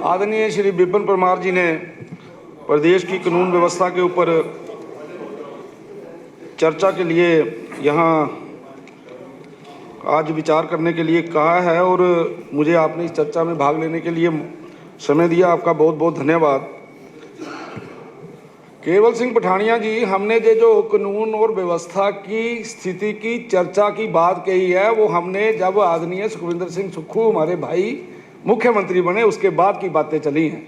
आदरणीय श्री विपिन परमार जी ने प्रदेश की कानून व्यवस्था के ऊपर चर्चा के लिए यहाँ आज विचार करने के लिए कहा है और मुझे आपने इस चर्चा में भाग लेने के लिए समय दिया। आपका बहुत बहुत धन्यवाद। केवल सिंह पठानिया जी, हमने जो कानून और व्यवस्था की स्थिति की चर्चा की बात कही है वो हमने जब आदरणीय सुखविंदर सिंह सुक्खू हमारे भाई मुख्यमंत्री बने उसके बाद की बातें चली हैं।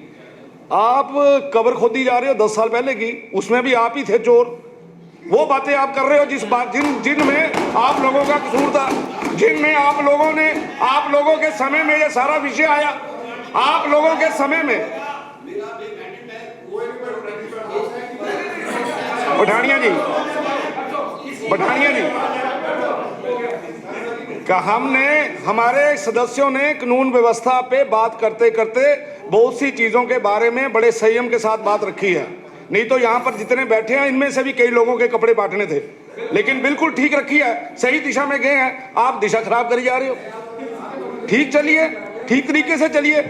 आप कब्र खोदी जा रहे हो 10 साल पहले की, उसमें भी आप ही थे चोर। वो बातें आप कर रहे हो जिनमें आप लोगों का कसूर था, जिनमें आप लोगों के समय में ये सारा विषय आया। आप लोगों के समय में पठानिया जी हमारे सदस्यों ने कानून व्यवस्था पे बात करते करते बहुत सी चीजों के बारे में बड़े संयम के साथ बात रखी है। नहीं तो यहाँ पर जितने बैठे हैं इनमें से भी कई लोगों के कपड़े बांटने थे, लेकिन बिल्कुल ठीक रखी है, सही दिशा में गए हैं। आप दिशा खराब करी जा रहे हो। ठीक चलिए, ठीक तरीके से चलिए।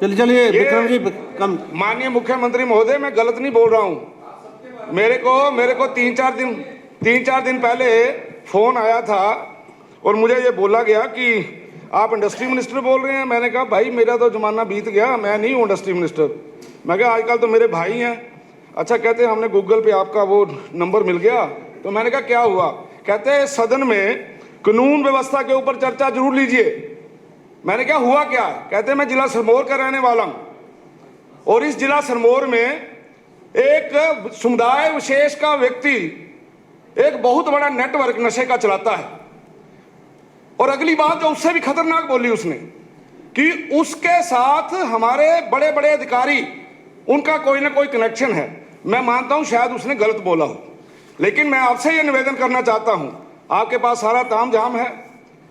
चलिए विक्रम जी, कम। माननीय मुख्यमंत्री महोदय, मैं गलत नहीं बोल रहा हूँ। मेरे को 3-4 दिन पहले फोन आया था और मुझे ये बोला गया कि आप इंडस्ट्री मिनिस्टर बोल रहे हैं। मैंने कहा भाई मेरा तो जमाना बीत गया, मैं नहीं हूँ इंडस्ट्री मिनिस्टर। मैं कहा आजकल तो मेरे भाई हैं। अच्छा, कहते हैं हमने गूगल पे आपका वो नंबर मिल गया। तो मैंने कहा क्या हुआ? कहते हैं सदन में कानून व्यवस्था के ऊपर चर्चा जरूर लीजिए। मैंने कहा हुआ क्या? कहते हैं मैं जिला सिरमौर का रहने वाला हूं और इस जिला सिरमौर में एक समुदाय विशेष का व्यक्ति एक बहुत बड़ा नेटवर्क नशे का चलाता है। और अगली बात जो उससे भी खतरनाक बोली उसने कि उसके साथ हमारे बड़े बड़े अधिकारी, उनका कोई ना कोई कनेक्शन है। मैं मानता हूं शायद उसने गलत बोला हो, लेकिन मैं आपसे यह निवेदन करना चाहता हूं, आपके पास सारा तामझाम है,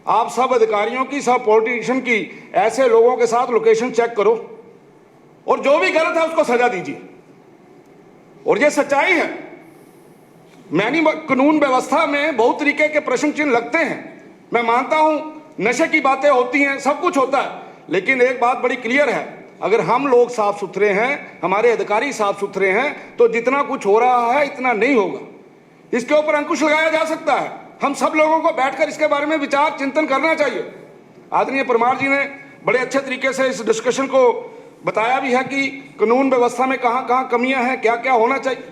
आप सब अधिकारियों की, सब पॉलिटिशियन की, ऐसे लोगों के साथ लोकेशन चेक करो और जो भी गलत है उसको सजा दीजिए। और ये सच्चाई है। मैंने कानून व्यवस्था में बहुत तरीके के प्रश्न चिन्ह लगते हैं। मैं मानता हूं नशे की बातें होती हैं, सब कुछ होता है, लेकिन एक बात बड़ी क्लियर है, अगर हम लोग साफ सुथरे हैं, हमारे अधिकारी साफ सुथरे हैं, तो जितना कुछ हो रहा है इतना नहीं होगा। इसके ऊपर अंकुश लगाया जा सकता है। हम सब लोगों को बैठकर इसके बारे में विचार चिंतन करना चाहिए। आदरणीय परमार जी ने बड़े अच्छे तरीके से इस डिस्कशन को बताया भी है कि कानून व्यवस्था में कहां कहां कमियां हैं, क्या क्या होना चाहिए।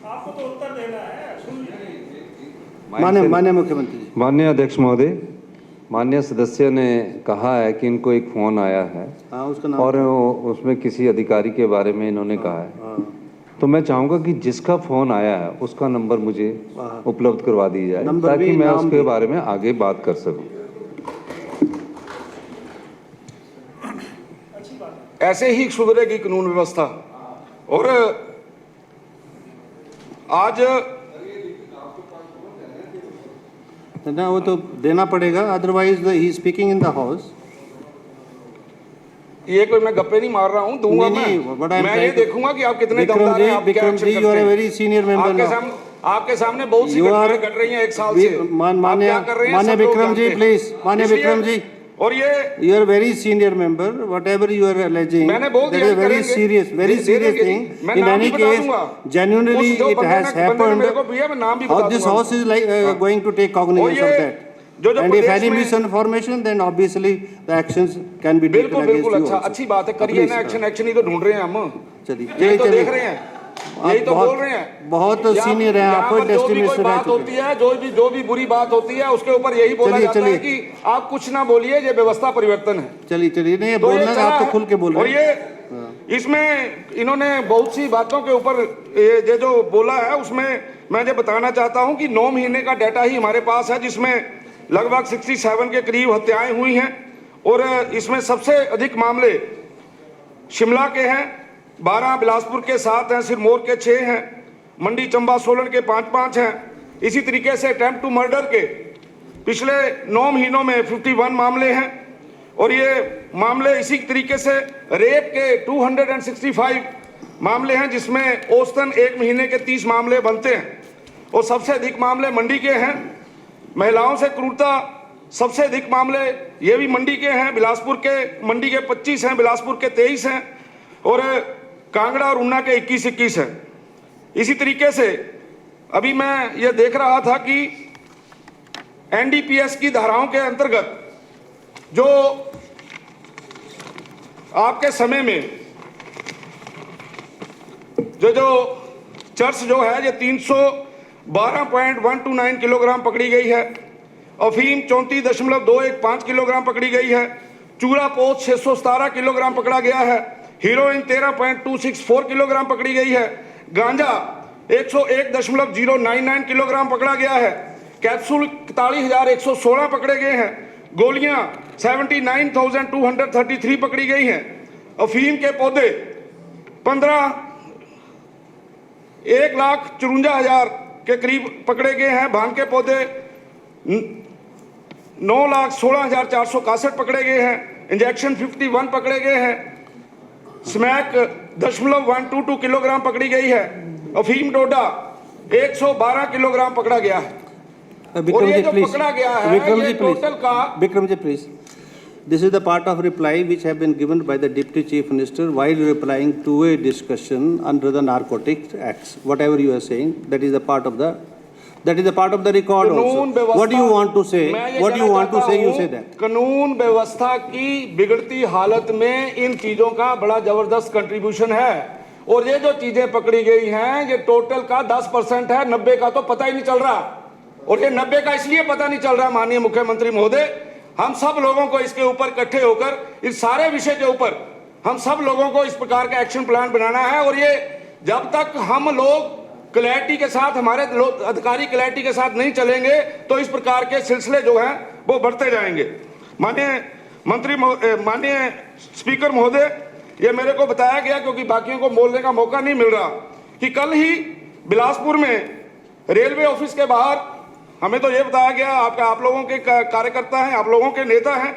आपको तो उत्तर देना है। माननीय मुख्यमंत्री जी। माननीय अध्यक्ष महोदय, माननीय सदस्य ने कहा है कि इनको एक फोन आया है। हाँ, उसका नाम और उसमें किसी अधिकारी के बारे में इन्होंने कहा है। तो मैं चाहूंगा कि जिसका फोन आया है उसका नंबर मुझे उपलब्ध करवा दी जाए ताकि मैं उसके बारे में आगे बात कर सकूं। ऐसे ही सुधरेगी कानून व्यवस्था। और आज ना वो तो देना पड़ेगा, otherwise he speaking in the house. ये कोई मैं गप्पे नहीं मार रहा हूँ, दूंगा मैं ये देखूंगा कि आप कितने दमदार हैं। Vikram ji, you are a very senior member. आपके सामने बहुत सी घटनाएं घट रही हैं 1 साल से। माननीय विक्रम जी, प्लीज। माननीय विक्रम जी, और ये you are very senior member, whatever you are alleging, मैंने बोल दिया, that is very serious thing. In any case, genuinely it has happened. This house is like going to take cognizance of that. And if any misinformation, then obviously the actions can be taken against you also. अच्छी बात है, करिए ना action ही तो ढूंढ रहे हैं हम। चलिए देख रहे हैं, यही तो बोल रहे हैं। बहुत सीनियर हैं आप, डेस्टिनेशन बात होती है, जो भी बुरी बात होती है उसके ऊपर यही बोला जाता है कि आप कुछ ना बोलिए, ये व्यवस्था परिवर्तन है। चलिए नहीं बोलना, आप तो खुल के बोल रहे हैं। और ये इसमें इन्होंने बहुत सी बातों के ऊपर ये जो बोला है उसमें मैं ये बताना चाहता हूं कि 9 महीने का डाटा ही हमारे पास है, जिसमें लगभग 67 के करीब हत्याएं हुई हैं। और इसमें सबसे अधिक मामले शिमला के हैं, 12 बिलासपुर के 7 हैं, सिरमौर के 6 हैं, मंडी चंबा सोलन के 5 हैं। इसी तरीके से अटेम्प्ट टू मर्डर के पिछले 9 महीनों में 51 मामले हैं। और ये मामले इसी तरीके से रेप के 265 मामले हैं, जिसमें औसतन 1 महीने के 30 मामले बनते हैं। और सबसे अधिक मामले मंडी के हैं। महिलाओं से क्रूरता सबसे अधिक मामले ये भी मंडी के हैं, बिलासपुर के मंडी के 25 हैं, बिलासपुर के 23 हैं और कांगड़ा और ऊना के 21 हैं। इसी तरीके से अभी मैं ये देख रहा था कि एनडीपीएस की धाराओं के अंतर्गत जो आपके समय में जो चर्च जो है ये 312.129 किलोग्राम पकड़ी गई है, अफीम 34.215 किलोग्राम पकड़ी गई है, चूरा पोस्ट 617 किलोग्राम पकड़ा गया है, हीरोइन 13.264 किलोग्राम पकड़ी गई है, गांजा 101.099 किलोग्राम पकड़ा गया है, कैप्सूल 41,116 पकड़े गए हैं, गोलियां 79,233 पकड़ी गई हैं, अफीम के पौधे 1,54,000 के करीब पकड़े गए हैं, भांग के पौधे 9,16,461 पकड़े गए हैं, इंजेक्शन 51 पकड़े गए हैं, स्मैक 0.122 किलोग्राम पकड़ी गई है, अफीम डोडा 112 किलोग्राम पकड़ा गया है। और ये जो पकड़ा गया है ये टोटल का Vikramji, please. This is the part of reply which have been given by the Deputy Chief Minister while replying to a discussion under the Narcotics Acts. Whatever you are saying, that is the part of the record also. What do you want to say? What do you want to say? You say that. कानून व्यवस्था की बिगड़ती हालत में इन चीजों का बड़ा जबरदस्त कंट्रीब्यूशन है और ये जो चीजें पकड़ी गई हैं ये टोटल का 10% है, 90 का तो पता ही नहीं चल रहा। और ये 90 का इसलिए पता नहीं चल रहा माननीय मुख्यमंत्री महोदय, हम सब लोगों को इसके ऊपर इकट्ठे होकर इस सारे विषय के ऊपर हम सब लोगों को इस प्रकार का एक्शन प्लान बनाना है और ये जब तक हम लोग क्लैरिटी के साथ, हमारे अधिकारी क्लैरिटी के साथ नहीं चलेंगे तो इस प्रकार के सिलसिले जो हैं वो बढ़ते जाएंगे। माननीय स्पीकर महोदय, ये मेरे को बताया गया क्योंकि बाकियों को बोलने का मौका नहीं मिल रहा कि कल ही बिलासपुर में रेलवे ऑफिस के बाहर हमें तो ये बताया गया, आप लोगों के कार्यकर्ता हैं, आप लोगों के नेता हैं,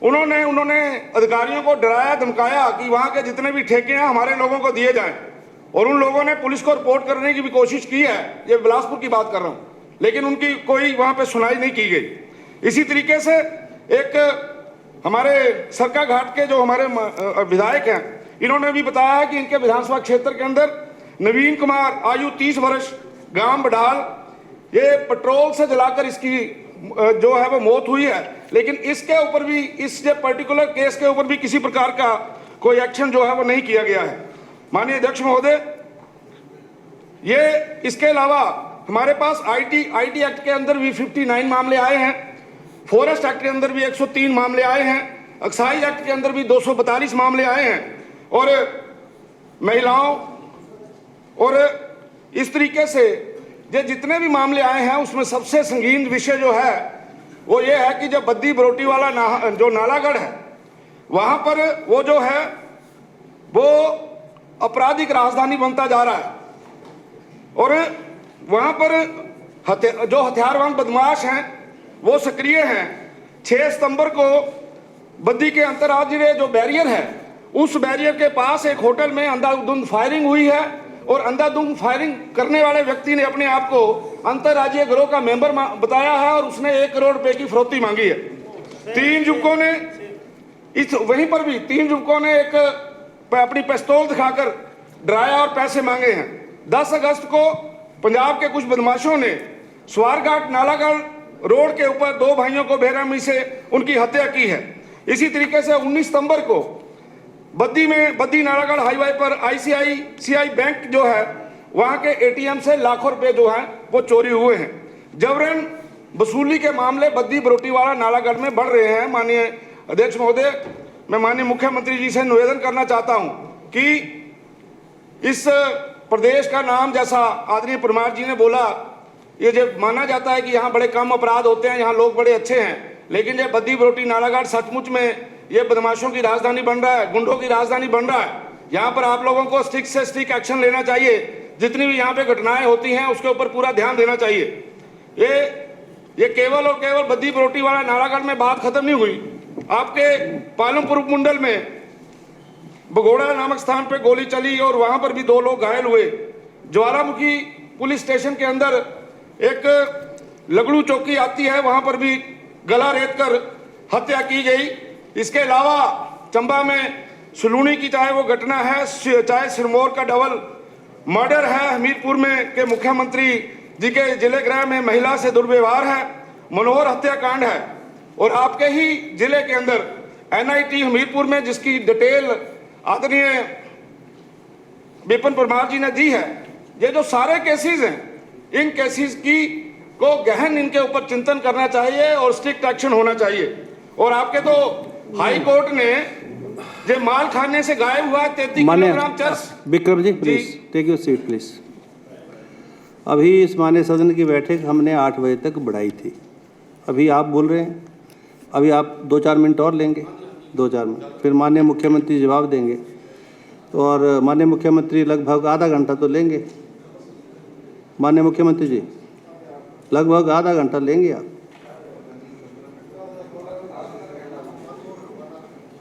उन्होंने अधिकारियों को डराया धमकाया कि वहाँ के जितने भी ठेके हैं हमारे लोगों को दिए जाएं और उन लोगों ने पुलिस को रिपोर्ट करने की भी कोशिश की है। ये बिलासपुर की बात कर रहा हूँ, लेकिन उनकी कोई वहाँ पे सुनाई नहीं की गई। इसी तरीके से एक हमारे सरका घाट के जो हमारे विधायक हैं, इन्होंने भी बताया है कि इनके विधानसभा क्षेत्र के अंदर नवीन कुमार आयु 30 वर्ष, गांव बडाल, ये पेट्रोल से जलाकर इसकी जो है वो मौत हुई है, लेकिन इसके ऊपर भी, इस पर्टिकुलर केस के ऊपर भी किसी प्रकार का कोई एक्शन जो है वो नहीं किया गया है। माननीय अध्यक्ष महोदय, ये इसके अलावा हमारे पास आईटी एक्ट के अंदर भी 59 मामले आए हैं, फॉरेस्ट एक्ट के अंदर भी 103 मामले आए हैं, एक्साइज एक्ट के अंदर भी 242 मामले आए हैं और महिलाओं और इस तरीके से ये जितने भी मामले आए हैं उसमें सबसे संगीन विषय जो है वो ये है कि जब बद्दी बरोटी वाला जो नालागढ़ है वहां पर वो जो है वो आपराधिक राजधानी बनता जा रहा है और वहां पर जो हथियारबंद बदमाश हैं वो सक्रिय हैं। 6 सितंबर को बद्दी के अंतर्राज्यीय जो बैरियर है उस बैरियर के पास एक होटल में अंधाधुंध फायरिंग हुई है और अंधाधुंध फायरिंग करने वाले व्यक्ति ने अपने आप को अंतर्राज्यीय गिरोह का मेंबर बताया है और उसने 1 करोड़ रुपए की फिरौती मांगी है। 3 युवकों ने वहीं पर भी 3 युवकों ने एक अपनी पिस्तौल दिखाकर डराया और पैसे मांगे हैं। 10 अगस्त को पंजाब के कुछ बदमाशों ने स्वारघाट नालागढ़ रोड के ऊपर 2 भाइयों को बेरहमी से उनकी हत्या की है। इसी तरीके से 19 सितंबर को बद्दी नालागढ़ हाईवे पर ICICI बैंक जो है वहां के ATM से लाखों रुपए जो हैं वो चोरी हुए हैं। जबरन वसूली के मामले बद्दी बरोटीवाला नालागढ़ में बढ़ रहे हैं। माननीय अध्यक्ष महोदय, मैं माननीय मुख्यमंत्री जी से निवेदन करना चाहता हूं कि इस प्रदेश का नाम, जैसा आदरणीय परमार जी ने बोला, ये जो माना जाता है कि यहाँ बड़े कम अपराध होते हैं, यहाँ लोग बड़े अच्छे हैं, लेकिन ये बद्दी बरोटी नालागढ़ सचमुच में ये बदमाशों की राजधानी बन रहा है, गुंडों की राजधानी बन रहा है। यहाँ पर आप लोगों को स्ट्रिक्ट से स्ट्रिक्ट एक्शन लेना चाहिए। जितनी भी यहाँ पे घटनाएं होती हैं उसके ऊपर पूरा ध्यान देना चाहिए। ये केवल और केवल बद्दी बरोटी वाला नालागढ़ में बात खत्म नहीं हुई। आपके पालमपुर उपमंडल में बगोड़ा नामक स्थान पे गोली चली और वहां पर भी 2 लोग घायल हुए। ज्वालामुखी पुलिस स्टेशन के अंदर एक लगड़ू चौकी आती है, वहां पर भी गला रेत कर हत्या की गई। इसके अलावा चंबा में सलूनी की चाहे वो घटना है, चाहे सिरमौर का डबल मर्डर है, हमीरपुर में के मुख्यमंत्री जी के जिले गृह में महिला से दुर्व्यवहार है, मनोहर हत्याकांड है, और आपके ही जिले के अंदर NIT हमीरपुर में जिसकी डिटेल आदरणीय विपिन परमार जी ने दी है। ये जो सारे केसेस हैं, इन केसेस की को गहन इनके ऊपर चिंतन करना चाहिए और स्ट्रिक्ट एक्शन होना चाहिए। और आपके तो हाई कोर्ट ने जो माल खाने से गायब हुआ 33 किलोग्राम चर्स। Vikram ji please take your seat please. अभी इस माननीय सदन की बैठक हमने 8 बजे तक बढ़ाई थी। अभी आप बोल रहे हैं, अभी आप 2-4 मिनट और लेंगे, 2-4 मिनट, फिर माननीय मुख्यमंत्री जवाब देंगे, और माननीय मुख्यमंत्री लगभग आधा घंटा तो लेंगे। माननीय मुख्यमंत्री जी लगभग आधा घंटा लेंगे आप।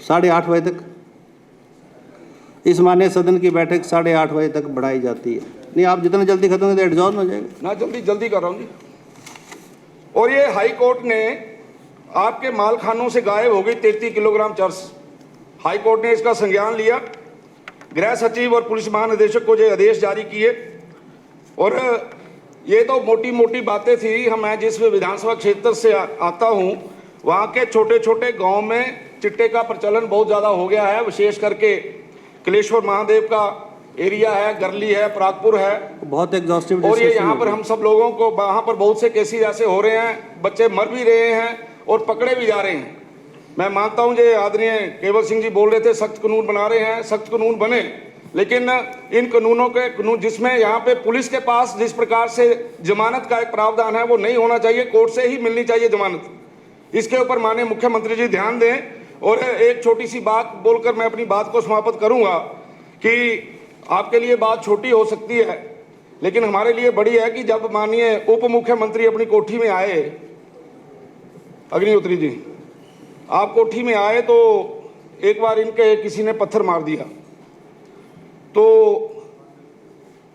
8:30 बजे तक इस माननीय सदन की बैठक 8:30 बजे तक बढ़ाई जाती है। नहीं, आप जितना जल्दी खत्म करें एडजॉर्न हो जाएगा ना। जल्दी कर रहा हूँ जी। और ये हाई कोर्ट ने आपके माल खानों से गायब हो गई 33 किलोग्राम चर्स। हाई कोर्ट ने इसका संज्ञान लिया, गृह सचिव और पुलिस महानिदेशक को जो आदेश जारी किए। और ये तो मोटी मोटी बातें थी। मैं जिस विधानसभा क्षेत्र से आता हूँ, वहाँ के छोटे छोटे गांव में चिट्टे का प्रचलन बहुत ज़्यादा हो गया है। विशेष करके कलेश्वर महादेव का एरिया है, गरली है, परागपुर है, बहुत एग्जॉस्टिव। और ये यहाँ पर हम सब लोगों को वहाँ पर बहुत से केसेस ऐसे हो रहे हैं, बच्चे मर भी रहे हैं और पकड़े भी जा रहे हैं। मैं मानता हूँ जो आदरणीय केवल सिंह जी बोल रहे थे सख्त कानून बना रहे हैं, सख्त कानून बने, लेकिन इन कानूनों के जिसमें यहाँ पे पुलिस के पास जिस प्रकार से जमानत का एक प्रावधान है वो नहीं होना चाहिए, कोर्ट से ही मिलनी चाहिए जमानत। इसके ऊपर माननीय मुख्यमंत्री जी ध्यान दें। और एक छोटी सी बात बोलकर मैं अपनी बात को समाप्त करूंगा कि आपके लिए बात छोटी हो सकती है, लेकिन हमारे लिए बड़ी है कि जब माननीय उप मुख्यमंत्री अपनी कोठी में आए, अग्निहोत्री जी आप कोठी में आए तो एक बार इनके किसी ने पत्थर मार दिया। तो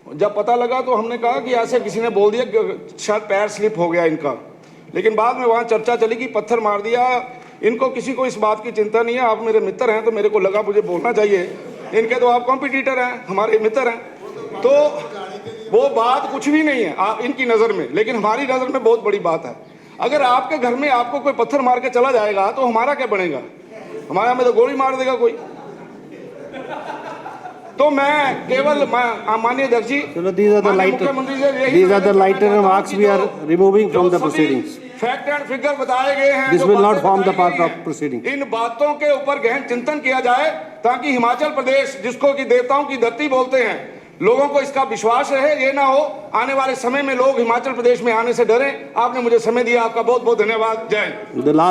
जब पता लगा तो हमने कहा कि ऐसे किसी ने बोल दिया कि शायद पैर स्लिप हो गया इनका, लेकिन बाद में वहाँ चर्चा चली कि पत्थर मार दिया। इनको किसी को इस बात की चिंता नहीं है। आप मेरे मित्र हैं तो मेरे को लगा मुझे बोलना चाहिए। इनके तो आप कॉम्पिटिटर हैं, हमारे मित्र हैं, तो वो बात कुछ भी नहीं है आप इनकी नज़र में, लेकिन हमारी नज़र में बहुत बड़ी बात है। अगर आपके घर में आपको कोई पत्थर मार के चला जाएगा तो हमारा क्या बनेगा? हमारे में तो गोली मार देगा कोई। तो मैं केवल माननीय अध्यक्ष जी, these are the lighter remarks we are removing from the proceedings. Fact and figure बताए गए हैं, This will not form the part of proceeding. इन बातों के ऊपर गहन चिंतन किया जाए ताकि हिमाचल प्रदेश, जिसको कि देवताओं की धरती बोलते हैं, लोगों को इसका विश्वास रहे। ये ना हो आने वाले समय में लोग हिमाचल प्रदेश में आने से डरें। आपने मुझे समय दिया, आपका बहुत बहुत धन्यवाद। जय हिंद।